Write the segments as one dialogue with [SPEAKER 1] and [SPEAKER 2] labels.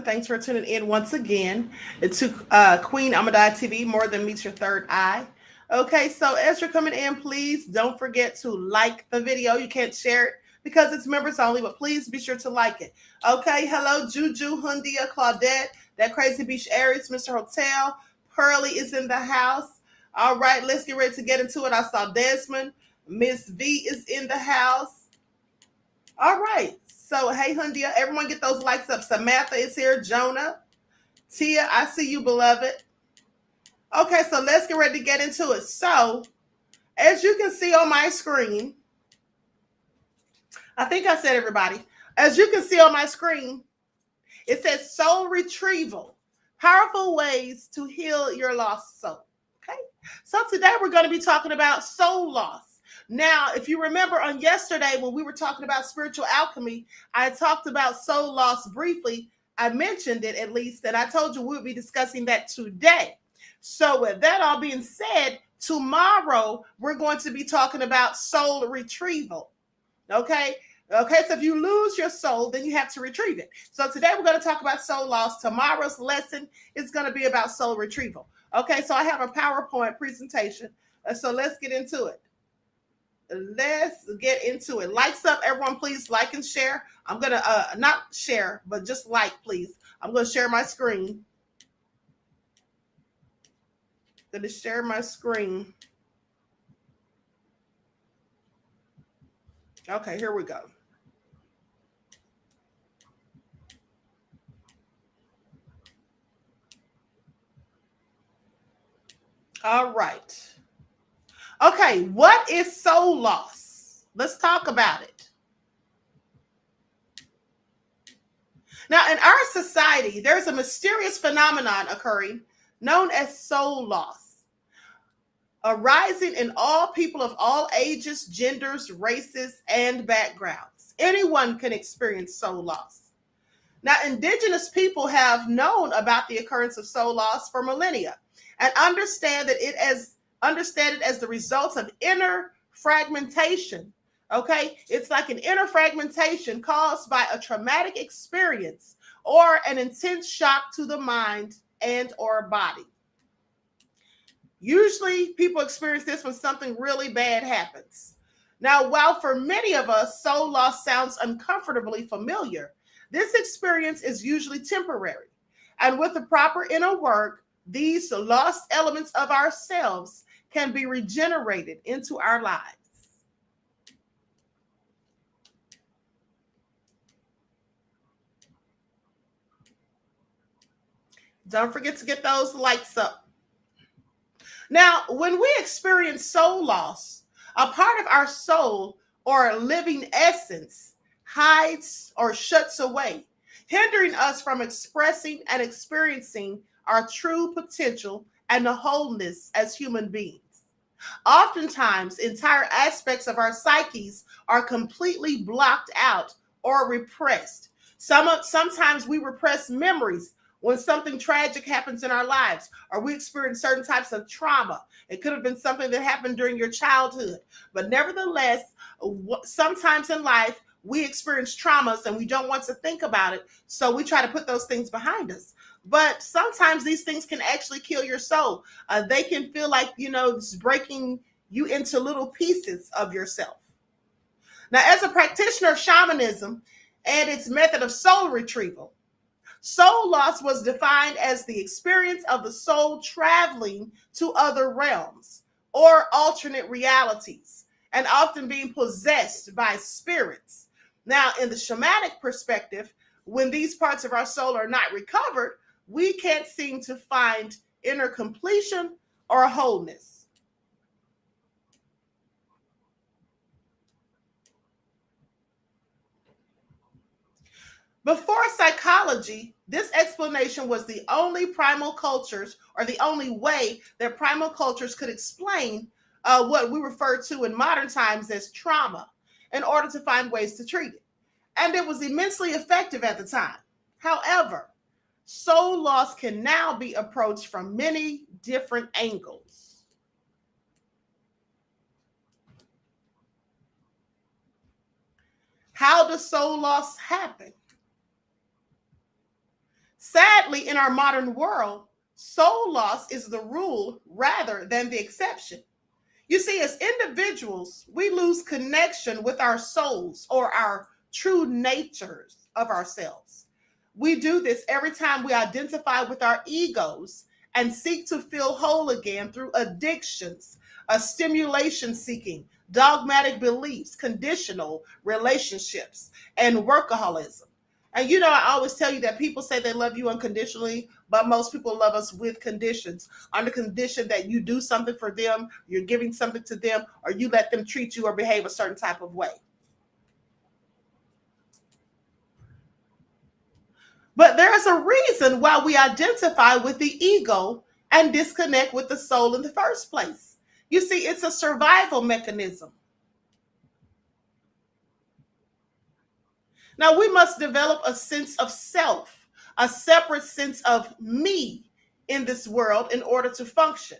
[SPEAKER 1] everyone. Thanks for tuning in once again to Queen Ahmadiyyah TV, More Than Meets Your Third Eye. Okay, so as you're coming in, please don't forget to like the video. You can't share it because it's members only, but please be sure to like it. Okay, hello, Juju, Hundia, Claudette, that Crazy Beach Aries, Mr. Hotel, Pearly is in the house. All right, let's get ready to get into it. I saw Desmond, Miss V is in the house. All right. So, hey, Hundia, everyone get those likes up. Samantha is here. Jonah. Tia, I see you, beloved. Okay, so let's get ready to get into it. So, as you can see on my screen, I think I said everybody. As you can see on my screen, it says soul retrieval. Powerful ways to heal your lost soul. Okay. So today we're going to be talking about soul loss. Now, if you remember on yesterday when we were talking about spiritual alchemy, I talked about soul loss briefly. I mentioned it at least, and I told you we'll be discussing that today. So with that all being said, tomorrow we're going to be talking about soul retrieval. Okay? Okay, so if you lose your soul, then you have to retrieve it. So today we're going to talk about soul loss. Tomorrow's lesson is going to be about soul retrieval. Okay, so I have a PowerPoint presentation. So let's get into it. Let's get into it. Likes up, everyone, please like and share. I'm going to, not share, but just like, please. I'm going to share my screen. Going to share my screen. Okay, here we go. All right. Okay, what is soul loss? Let's talk about it. Now, in our society, there's a mysterious phenomenon occurring known as soul loss, arising in all people of all ages, genders, races, and backgrounds. Anyone can experience soul loss. Now, indigenous people have known about the occurrence of soul loss for millennia and understand it as the result of inner fragmentation. Okay, it's like an inner fragmentation caused by a traumatic experience or an intense shock to the mind and or body. Usually people experience this when something really bad happens. Now, while for many of us soul loss sounds uncomfortably familiar, this experience is usually temporary. And with the proper inner work, these lost elements of ourselves can be regenerated into our lives. Don't forget to get those likes up. Now, when we experience soul loss, a part of our soul or living essence hides or shuts away, hindering us from expressing and experiencing our true potential and the wholeness as human beings. Oftentimes, entire aspects of our psyches are completely blocked out or repressed. Sometimes we repress memories when something tragic happens in our lives, or we experience certain types of trauma. It could have been something that happened during your childhood. But nevertheless, sometimes in life, we experience traumas and we don't want to think about it. So we try to put those things behind us. But sometimes these things can actually kill your soul. They can feel like, it's breaking you into little pieces of yourself. Now, as a practitioner of shamanism and its method of soul retrieval, soul loss was defined as the experience of the soul traveling to other realms or alternate realities and often being possessed by spirits. Now, in the shamanic perspective, when these parts of our soul are not recovered, we can't seem to find inner completion or wholeness. Before psychology, this explanation was the only primal cultures, or the only way that primal cultures could explain what we refer to in modern times as trauma in order to find ways to treat it. And it was immensely effective at the time. However, soul loss can now be approached from many different angles. How does soul loss happen? Sadly, in our modern world, soul loss is the rule rather than the exception. You see, as individuals, we lose connection with our souls or our true natures of ourselves. We do this every time we identify with our egos and seek to feel whole again through addictions, a stimulation seeking, dogmatic beliefs, conditional relationships, and workaholism. And I always tell you that people say they love you unconditionally, but most people love us with conditions. On the condition that you do something for them, you're giving something to them, or you let them treat you or behave a certain type of way. But there's a reason why we identify with the ego and disconnect with the soul in the first place. You see, it's a survival mechanism. Now, we must develop a sense of self, a separate sense of me in this world in order to function.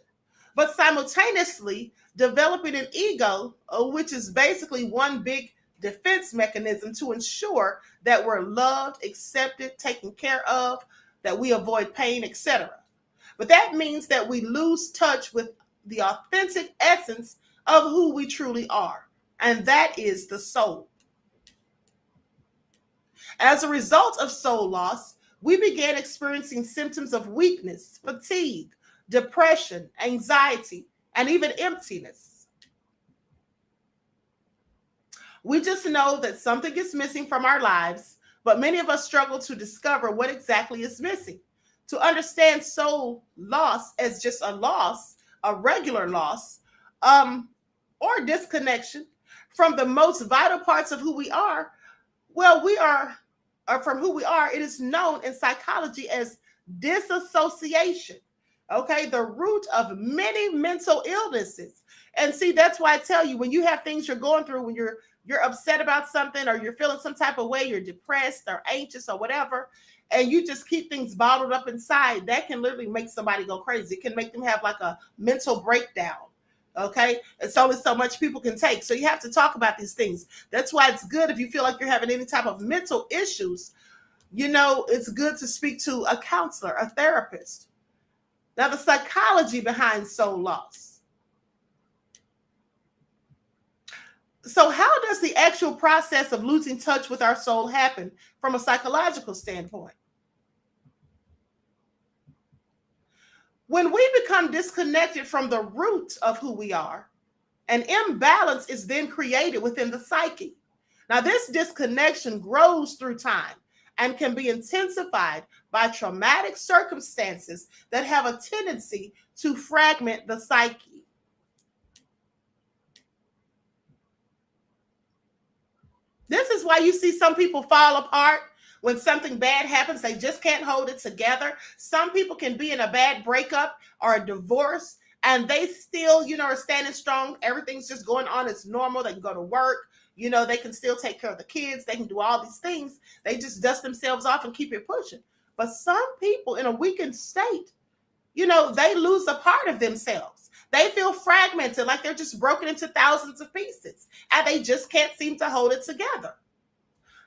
[SPEAKER 1] But simultaneously, developing an ego, which is basically one big defense mechanism to ensure that we're loved, accepted, taken care of, that we avoid pain, etc. But that means that we lose touch with the authentic essence of who we truly are, and that is the soul. As a result of soul loss, we began experiencing symptoms of weakness, fatigue, depression, anxiety, and even emptiness. We just know that something is missing from our lives, but many of us struggle to discover what exactly is missing. To understand soul loss as just a loss, a regular loss, or disconnection from the most vital parts of who we are, well, we are, or from who we are, it is known in psychology as disassociation. Okay, the root of many mental illnesses. And see, that's why I tell you, when you have things you're going through, when you're upset about something, or you're feeling some type of way, you're depressed or anxious or whatever, and you just keep things bottled up inside, that can literally make somebody go crazy. It can make them have like a mental breakdown. Okay, it's only so much people can take, so you have to talk about these things. That's why it's good if you feel like you're having any type of mental issues, it's good to speak to a counselor, a therapist. Now, the psychology behind soul loss. So how does the actual process of losing touch with our soul happen from a psychological standpoint? When we become disconnected from the root of who we are, an imbalance is then created within the psyche. Now, this disconnection grows through time and can be intensified by traumatic circumstances that have a tendency to fragment the psyche. This is why you see some people fall apart. When something bad happens, they just can't hold it together. Some people can be in a bad breakup or a divorce, and they still, are standing strong. Everything's just going on. It's normal. They can go to work. They can still take care of the kids. They can do all these things. They just dust themselves off and keep it pushing. But some people in a weakened state, they lose a part of themselves. They feel fragmented, like they're just broken into thousands of pieces, and they just can't seem to hold it together.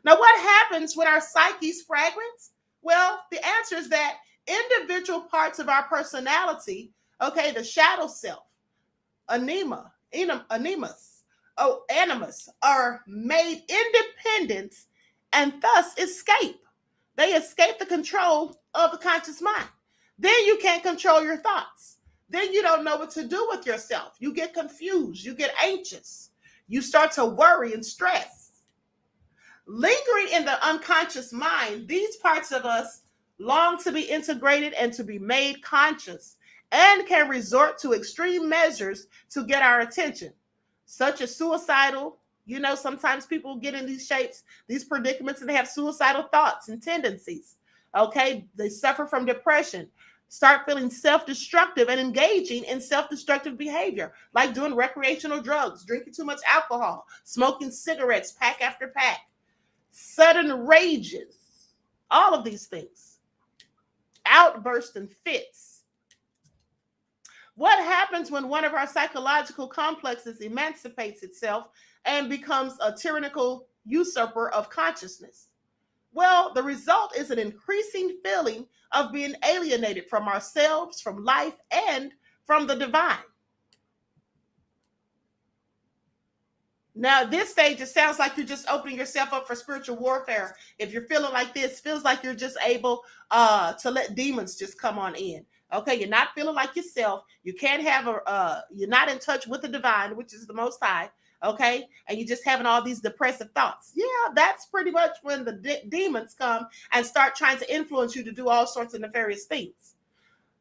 [SPEAKER 1] Now, what happens when our psyches fragments? Well, the answer is that individual parts of our personality, okay, the shadow self, animus, are made independent and thus escape. They escape the control of the conscious mind. Then you can't control your thoughts. Then you don't know what to do with yourself. You get confused. You get anxious. You start to worry and stress. Lingering in the unconscious mind, these parts of us long to be integrated and to be made conscious, and can resort to extreme measures to get our attention, such as suicidal. Sometimes people get in these shapes, these predicaments, and they have suicidal thoughts and tendencies. Okay, they suffer from depression, start feeling self-destructive and engaging in self-destructive behavior, like doing recreational drugs, drinking too much alcohol, smoking cigarettes, pack after pack, sudden rages, all of these things, outbursts and fits. What happens when one of our psychological complexes emancipates itself and becomes a tyrannical usurper of consciousness? Well, the result is an increasing feeling of being alienated from ourselves, from life, and from the divine. Now, at this stage, it sounds like you're just opening yourself up for spiritual warfare. If you're feeling like this, feels like you're just able to let demons just come on in. Okay, you're not feeling like yourself. You can't have you're not in touch with the divine, which is the Most High. Okay, and you're just having all these depressive thoughts. Yeah, that's pretty much when the demons come and start trying to influence you to do all sorts of nefarious things.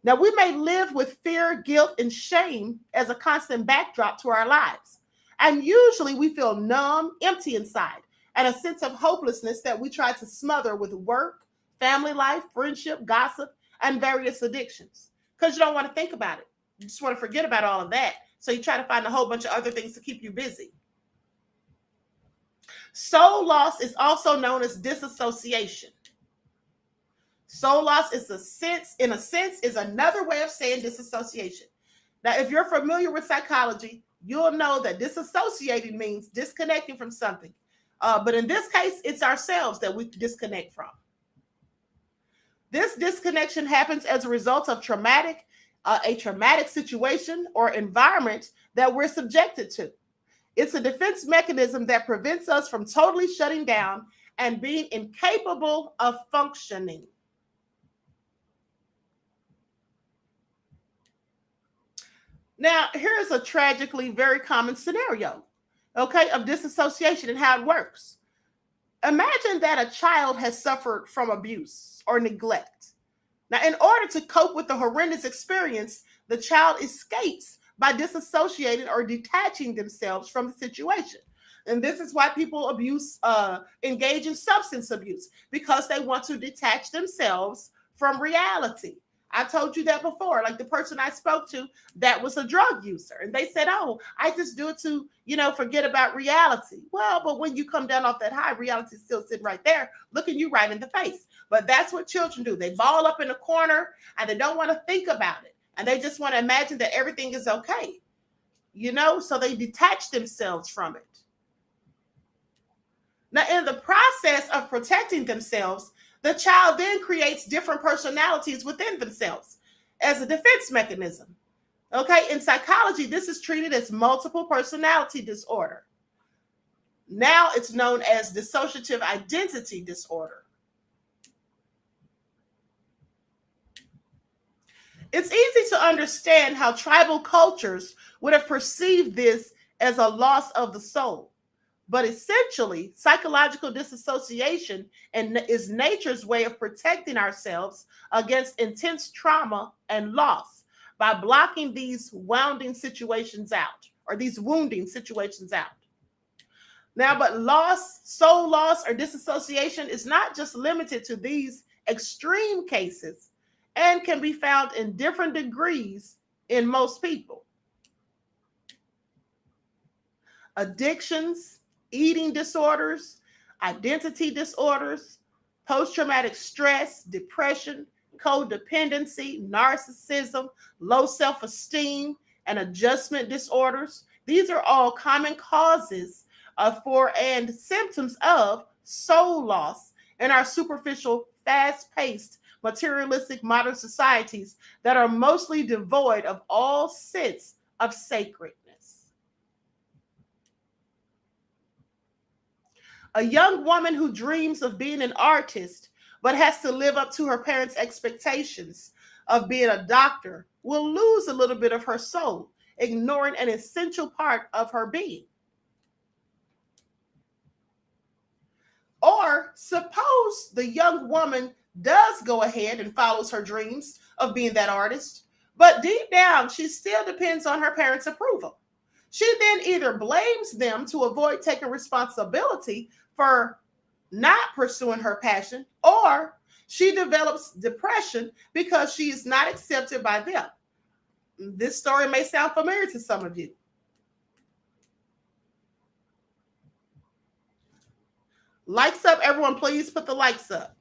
[SPEAKER 1] Now, we may live with fear, guilt, and shame as a constant backdrop to our lives. And usually we feel numb, empty inside, and a sense of hopelessness that we try to smother with work, family life, friendship, gossip, and various addictions. Because you don't want to think about it. You just want to forget about all of that. So you try to find a whole bunch of other things to keep you busy. Soul loss is also known as disassociation. Soul loss is in a sense, is another way of saying disassociation. Now, if you're familiar with psychology, you'll know that disassociating means disconnecting from something. But in this case, it's ourselves that we disconnect from. This disconnection happens as a result of a traumatic situation or environment that we're subjected to. It's a defense mechanism that prevents us from totally shutting down and being incapable of functioning. Now, here's a tragically very common scenario, okay, of disassociation and how it works. Imagine that a child has suffered from abuse or neglect. Now, in order to cope with the horrendous experience, the child escapes by disassociating or detaching themselves from the situation. And this is why people engage in substance abuse, because they want to detach themselves from reality. I told you that before. Like the person I spoke to that was a drug user, and they said, "Oh, I just do it to, forget about reality." Well, but when you come down off that high, reality is still sitting right there, looking you right in the face. But that's what children do. They ball up in a corner and they don't want to think about it, and they just want to imagine that everything is okay. So they detach themselves from it. Now, in the process of protecting themselves, the child then creates different personalities within themselves as a defense mechanism. Okay, in psychology, this is treated as multiple personality disorder. Now it's known as dissociative identity disorder. It's easy to understand how tribal cultures would have perceived this as a loss of the soul. But essentially, psychological disassociation is nature's way of protecting ourselves against intense trauma and loss by blocking these wounding situations out, or these wounding situations out. Now, but soul loss, or disassociation is not just limited to these extreme cases and can be found in different degrees in most people. Addictions, eating disorders, identity disorders, post-traumatic stress, depression, codependency, narcissism, low self-esteem, and adjustment disorders. These are all common causes for and symptoms of soul loss in our superficial, fast-paced, materialistic modern societies that are mostly devoid of all sense of sacredness. A young woman who dreams of being an artist but has to live up to her parents' expectations of being a doctor will lose a little bit of her soul, ignoring an essential part of her being. Or suppose the young woman does go ahead and follows her dreams of being that artist, but deep down, she still depends on her parents' approval. She then either blames them to avoid taking responsibility for not pursuing her passion, or she develops depression because she is not accepted by them. This story may sound familiar to some of you. Likes up, everyone, please put the likes up.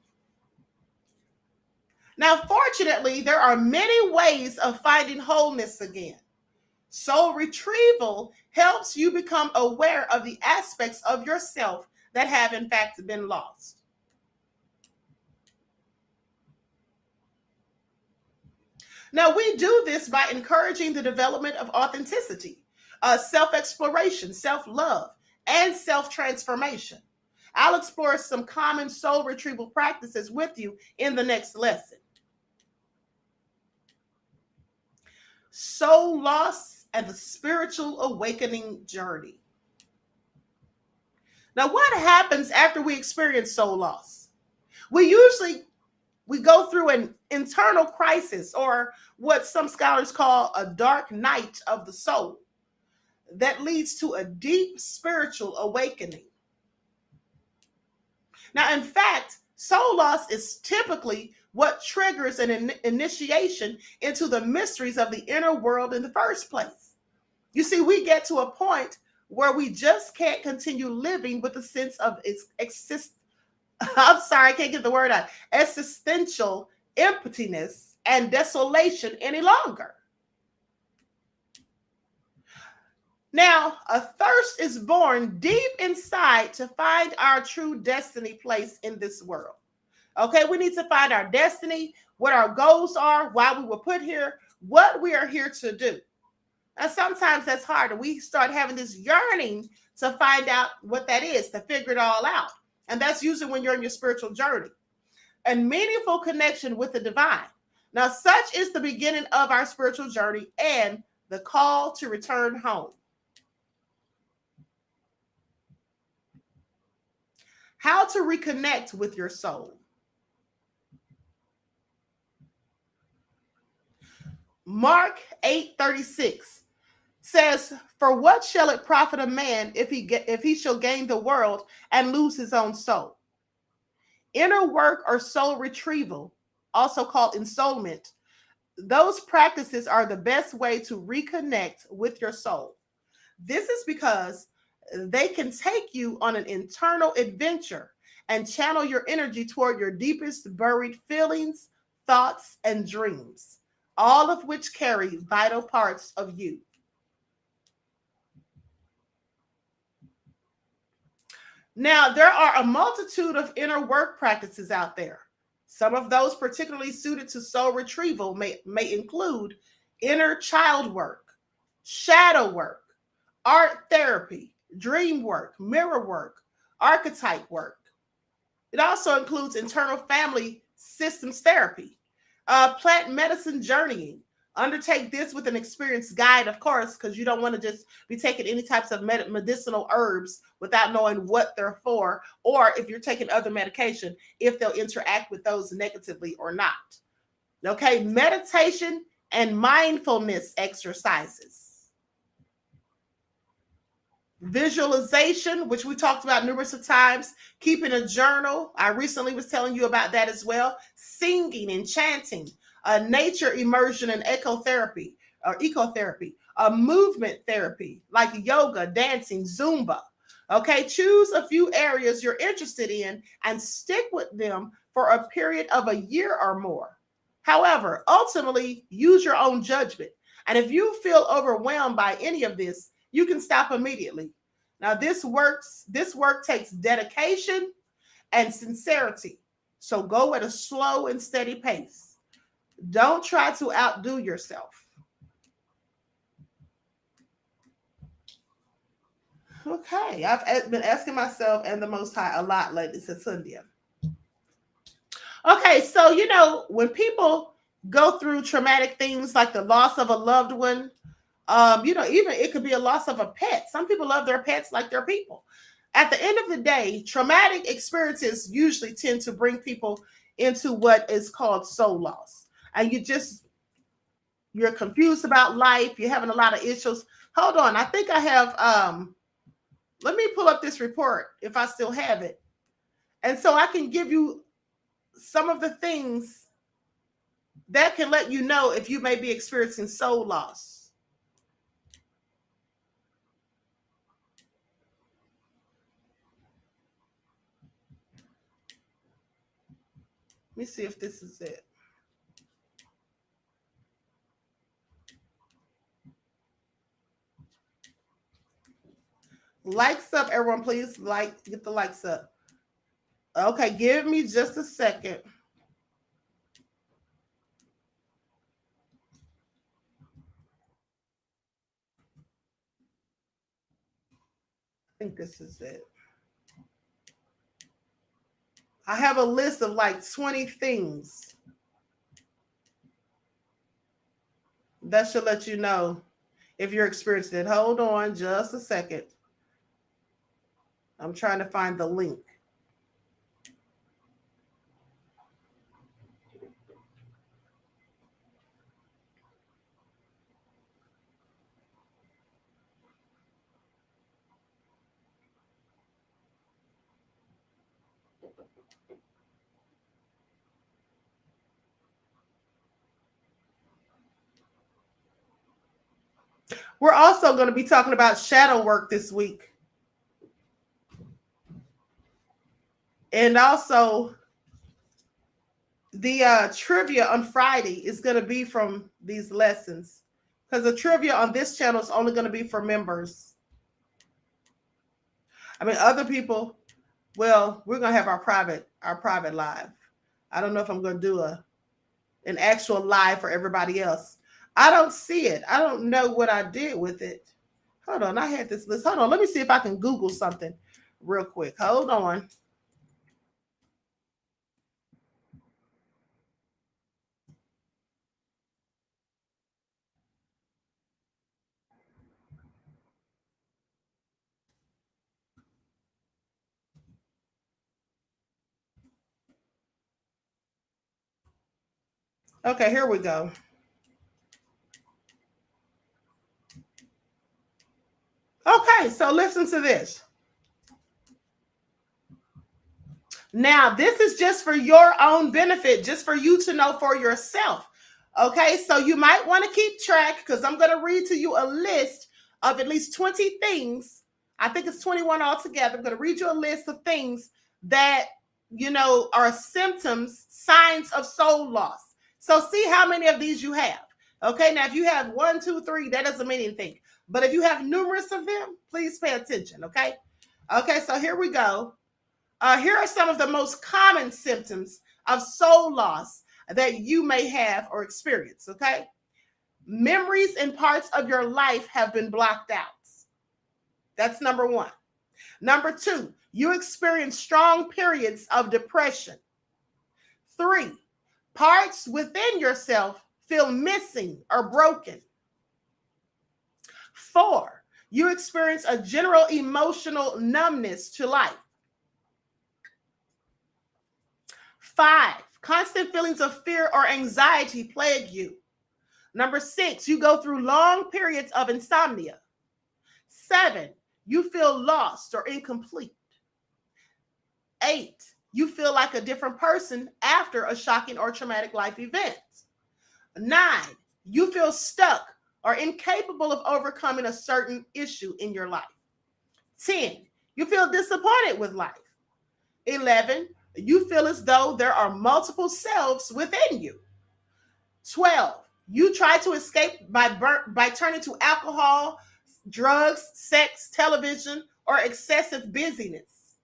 [SPEAKER 1] Now, fortunately, there are many ways of finding wholeness again. Soul retrieval helps you become aware of the aspects of yourself that have in fact been lost. Now, we do this by encouraging the development of authenticity, self exploration, self love, and self transformation. I'll explore some common soul retrieval practices with you in the next lesson. Soul loss and the spiritual awakening journey. Now, what happens after we experience soul loss? We go through an internal crisis, or what some scholars call a dark night of the soul, that leads to a deep spiritual awakening. Now, in fact, soul loss is typically what triggers an initiation into the mysteries of the inner world in the first place. You see, we get to a point where we just can't continue living with a sense of I'm sorry, I can't get the word out, existential emptiness and desolation any longer. Now, a thirst is born deep inside to find our true destiny place in this world. Okay, we need to find our destiny, what our goals are, why we were put here, what we are here to do. And sometimes that's hard. And we start having this yearning to find out what that is, to figure it all out. And that's usually when you're in your spiritual journey. And meaningful connection with the divine. Now, such is the beginning of our spiritual journey and the call to return home. How to reconnect with your soul. Mark 8:36 says, "For what shall it profit a man if he shall gain the world and lose his own soul?" Inner work or soul retrieval, also called ensoulment, those practices are the best way to reconnect with your soul. This is because they can take you on an internal adventure and channel your energy toward your deepest buried feelings, thoughts, and dreams, all of which carry vital parts of you. Now, there are a multitude of inner work practices out there. Some of those particularly suited to soul retrieval may include inner child work, shadow work, art therapy, dream work, mirror work, archetype work. It also includes internal family systems therapy, plant medicine journeying. Undertake this with an experienced guide, of course, because you don't want to just be taking any types of medicinal herbs without knowing what they're for, or if you're taking other medication, if they'll interact with those negatively or not. Okay, meditation and mindfulness exercises. Visualization, which we talked about numerous of times, keeping a journal. I recently was telling you about that as well. Singing and chanting, nature immersion and ecotherapy, movement therapy like yoga, dancing, Zumba. Okay, choose a few areas you're interested in and stick with them for a period of a year or more. However, ultimately, use your own judgment. And if you feel overwhelmed by any of this, you can stop immediately. Now, this work takes dedication and sincerity. So go at a slow and steady pace. Don't try to outdo yourself. Okay, I've been asking myself and the Most High a lot lately since Sunday. Okay, so when people go through traumatic things like the loss of a loved one, even it could be a loss of a pet. Some people love their pets like their people. At the end of the day, traumatic experiences usually tend to bring people into what is called soul loss. And you're confused about life. You're having a lot of issues. Hold on. I think I have, let me pull up this report if I still have it. And so I can give you some of the things that can let you know if you may be experiencing soul loss. Let me see if this is it. Likes up, everyone, please. Get the likes up. Okay, give me just a second. think this is it. I have a list of like 20 things that should let you know if you're experiencing it. Hold on just a second. I'm trying to find the link. We're also going to be talking about shadow work this week. And also, the trivia on Friday is going to be from these lessons, because the trivia on this channel is only going to be for members. I mean, other people, well, we're going to have our private live. I don't know if I'm going to do an actual live for everybody else. I don't see it. I don't know what I did with it. Hold on. I had this list. Hold on. Let me see if I can Google something real quick. Hold on. Okay, here we go. Okay, so listen to this. Now, this is just for your own benefit, just for you to know for yourself. Okay, so you might want to keep track, because I'm going to read to you a list of at least 20 things. I think it's 21 altogether. I'm going to read you a list of things that, you know, are symptoms, signs of soul loss. So see how many of these you have. Okay, now if you have 1, 2, 3, that doesn't mean anything. But if you have numerous of them, please pay attention. Okay, so here we go. Here are some of the most common symptoms of soul loss that you may have or experience, okay? Memories and parts of your life have been blocked out. That's number 1. Number 2, you experience strong periods of depression. 3, parts within yourself feel missing or broken. 4, you experience a general emotional numbness to life. 5, constant feelings of fear or anxiety plague you. Number 6, you go through long periods of insomnia. 7, you feel lost or incomplete. 8, you feel like a different person after a shocking or traumatic life event. 9, you feel stuck or incapable of overcoming a certain issue in your life. 10, you feel disappointed with life. 11, you feel as though there are multiple selves within you. 12, you try to escape by turning to alcohol, drugs, sex, television, or excessive busyness.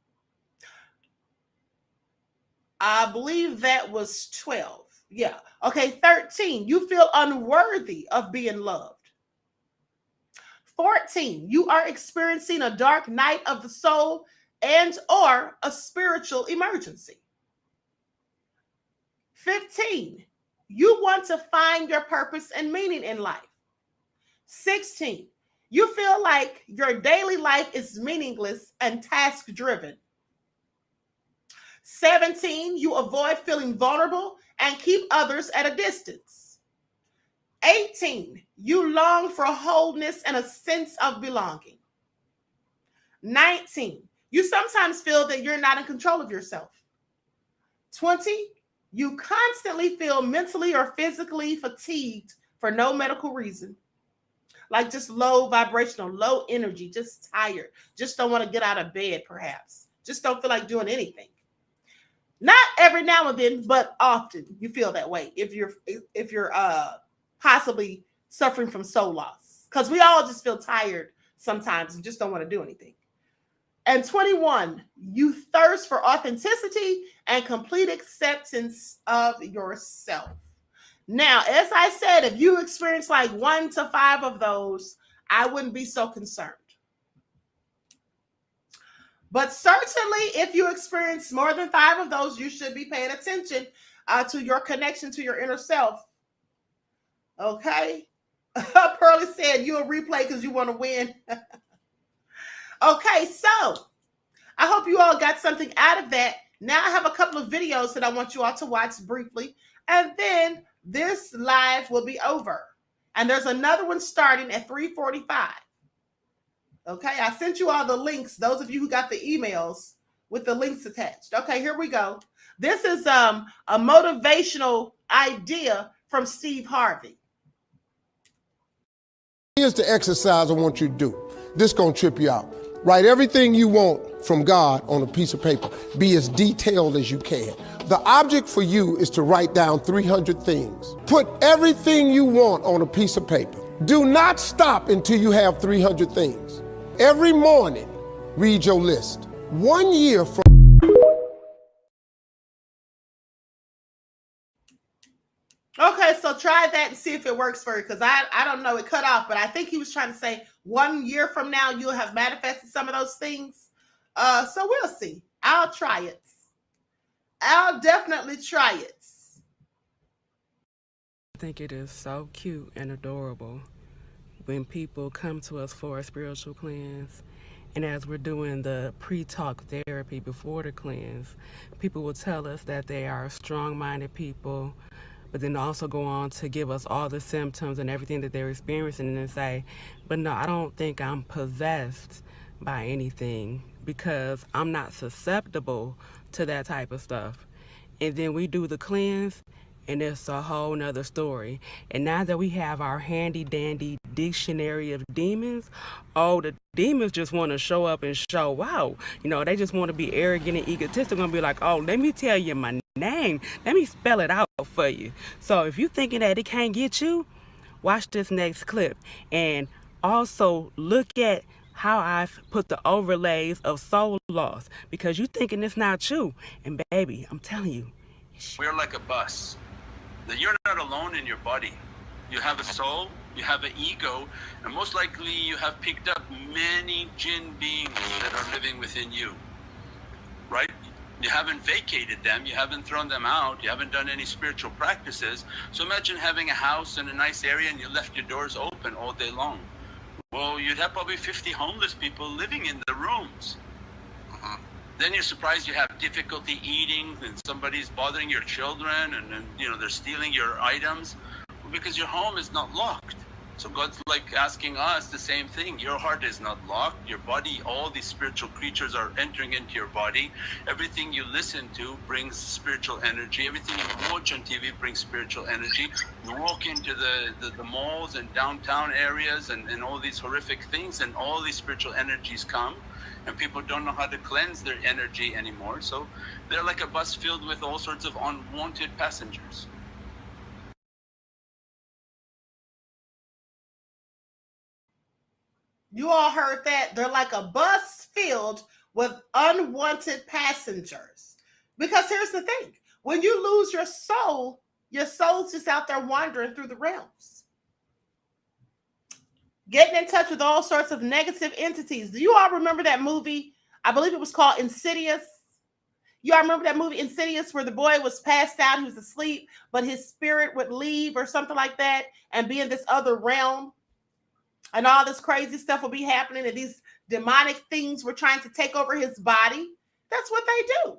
[SPEAKER 1] I believe that was 12. Yeah. Okay, 13, you feel unworthy of being loved. 14, you are experiencing a dark night of the soul and or a spiritual emergency. 15, you want to find your purpose and meaning in life. 16, you feel like your daily life is meaningless and task driven. 17, you avoid feeling vulnerable and keep others at a distance. 18, you long for wholeness and a sense of belonging. 19, you sometimes feel that you're not in control of yourself. 20, you constantly feel mentally or physically fatigued for no medical reason. Like just low vibrational, low energy, just tired, just don't want to get out of bed, perhaps. Just don't feel like doing anything. Not every now and then, but often you feel that way if you're possibly suffering from soul loss. Because we all just feel tired sometimes and just don't want to do anything. And 21, you thirst for authenticity and complete acceptance of yourself. Now, as I said, if you experience like 1 to 5 of those, I wouldn't be so concerned. But certainly, if you experience more than 5 of those, you should be paying attention to your connection to your inner self. Okay? Pearlie said you'll replay because you want to win. Okay, so I hope you all got something out of that. Now I have a couple of videos that I want you all to watch briefly, and then this live will be over. And there's another one starting at 3:45. Okay, I sent you all the links, those of you who got the emails with the links attached. Okay, here we go. This is a motivational idea from Steve Harvey.
[SPEAKER 2] Here's the exercise I want you to do. This gonna trip you out. Write everything you want from God on a piece of paper. Be as detailed as you can. The object for you is to write down 300 things. Put everything you want on a piece of paper. Do not stop until you have 300 things. Every morning, read your list. 1 year from
[SPEAKER 1] Okay, so try that and see if it works for you, because I don't know, it cut off, but I think he was trying to say 1 year from now you'll have manifested some of those things. So we'll see. I'll try it. I'll definitely try it.
[SPEAKER 3] I think it is so cute and adorable when people come to us for a spiritual cleanse. And as we're doing the pre-talk therapy before the cleanse, people will tell us that they are strong-minded people, but then also go on to give us all the symptoms and everything that they're experiencing and say, but no, I don't think I'm possessed by anything because I'm not susceptible to that type of stuff. And then we do the cleanse and it's a whole nother story. And now that we have our handy dandy dictionary of demons, oh, the demons just want to show up and show out. You know, they just want to be arrogant and egotistical, gonna be like, oh, let me tell you my name. Let me spell it out for you. So if you're thinking that it can't get you, watch this next clip. And also look at how I've put the overlays of soul loss, because you're thinking it's not you. And baby, I'm telling you,
[SPEAKER 4] we're like a bus. That you're not alone in your body. You have a soul, you have an ego, and most likely you have picked up many jinn beings that are living within you, right? You haven't vacated them, you haven't thrown them out, you haven't done any spiritual practices. So imagine having a house in a nice area and you left your doors open all day long. Well, you'd have probably 50 homeless people living in the rooms. Then you're surprised you have difficulty eating and somebody's bothering your children and you know, they're stealing your items because your home is not locked. So God's like asking us the same thing. Your heart is not locked. Your body, all these spiritual creatures are entering into your body. Everything you listen to brings spiritual energy. Everything you watch on TV brings spiritual energy. You walk into the malls and downtown areas and all these horrific things, and all these spiritual energies come. And people don't know how to cleanse their energy anymore. So they're like a bus filled with all sorts of unwanted passengers.
[SPEAKER 1] You all heard that? They're like a bus filled with unwanted passengers. Because here's the thing. When you lose your soul's just out there wandering through the realms, getting in touch with all sorts of negative entities. Do you all remember that movie? I believe it was called Insidious. You all remember that movie Insidious, where the boy was passed out, he was asleep, but his spirit would leave or something like that and be in this other realm, and all this crazy stuff will be happening, and these demonic things were trying to take over his body. That's what they do.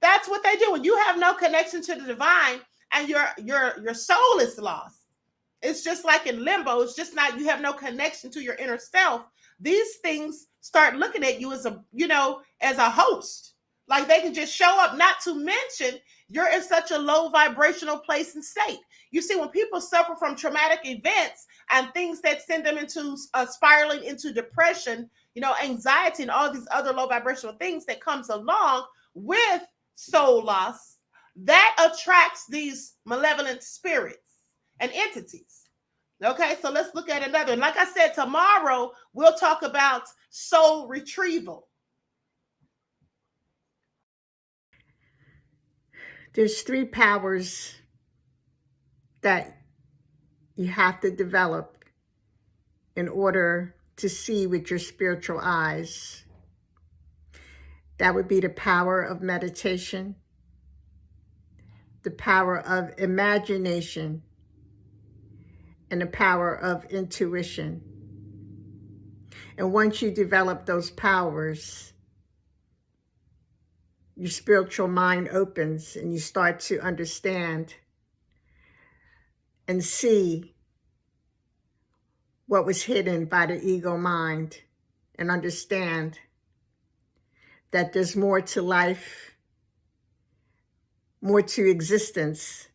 [SPEAKER 1] That's what they do. When you have no connection to the divine and your soul is lost, it's just like in limbo. It's just not, you have no connection to your inner self. These things start looking at you as a, you know, as a host. Like they can just show up, not to mention you're in such a low vibrational place and state. You see, when people suffer from traumatic events and things that send them into spiraling into depression, you know, anxiety and all these other low vibrational things that comes along with soul loss, that attracts these malevolent spirits and entities. Okay, so let's look at another. And like I said, tomorrow we'll talk about soul retrieval.
[SPEAKER 5] There's 3 powers that you have to develop in order to see with your spiritual eyes. That would be the power of meditation, the power of imagination, and the power of intuition. And once you develop those powers, your spiritual mind opens and you start to understand and see what was hidden by the ego mind, and understand that there's more to life, more to existence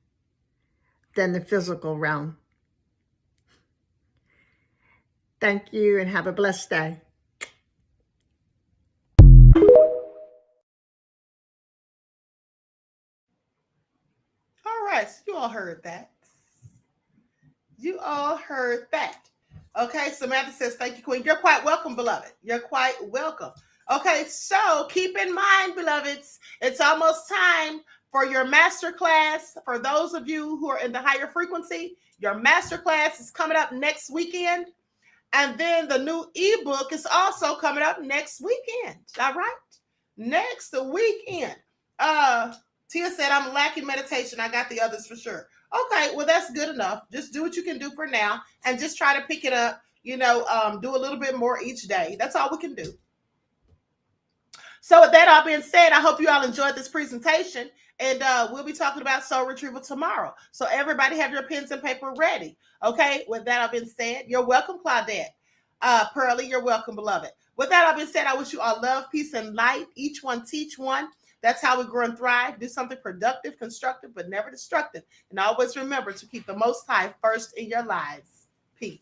[SPEAKER 5] than the physical realm. Thank you and have a blessed day.
[SPEAKER 1] All right, so you all heard that. You all heard that. Okay, Samantha says, thank you, Queen. You're quite welcome, beloved. You're quite welcome. Okay, so keep in mind, beloveds, it's almost time for your masterclass. For those of you who are in the higher frequency, your masterclass is coming up next weekend. And then the new ebook is also coming up next weekend. All right? Next weekend. Tia said, I'm lacking meditation. I got the others for sure. Okay, well, that's good enough. Just do what you can do for now and just try to pick it up, do a little bit more each day. That's all we can do. So with that all being said, I hope you all enjoyed this presentation, and we'll be talking about soul retrieval tomorrow. So everybody have your pens and paper ready. Okay, with that all being said, you're welcome, Claudette. Pearlie, you're welcome, beloved. With that all being said, I wish you all love, peace, and light. Each one teach one. That's how we grow and thrive. Do something productive, constructive, but never destructive. And always remember to keep the Most High first in your lives. Peace.